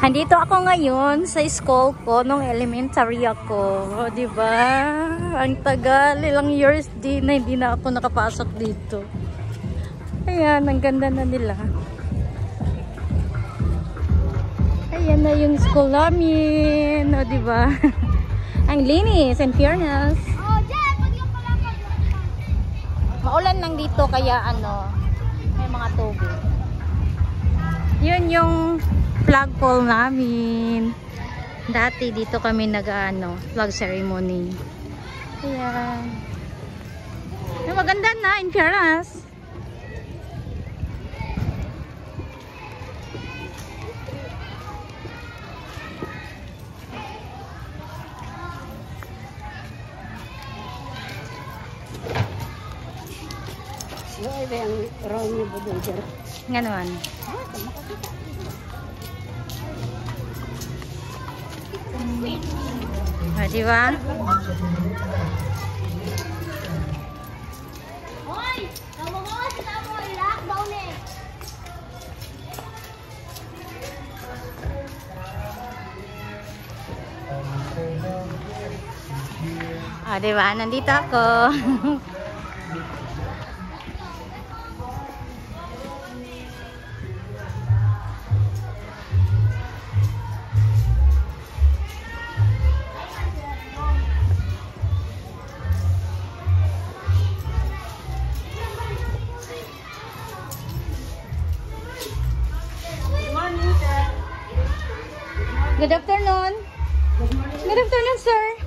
Andito ako ngayon sa school ko nung elementary ako. O, diba? Ang tagal, ilang years din na hindi na ako nakapasok dito. Ayan, ang ganda na nila. Ayan na yung school namin. O, diba? Ang linis, in fairness. Maulan lang dito kaya may mga tubig. Yun yung flagpole namin. Dati dito kami flag ceremony. Ayan. Maganda na, in fairness. Ay, ang raw ni Budoger. Nga naman. Diba? Hoy! Tama mo! Tama mo! Lockdown eh! Diba? Nandito ako. Good afternoon. Good afternoon, sir.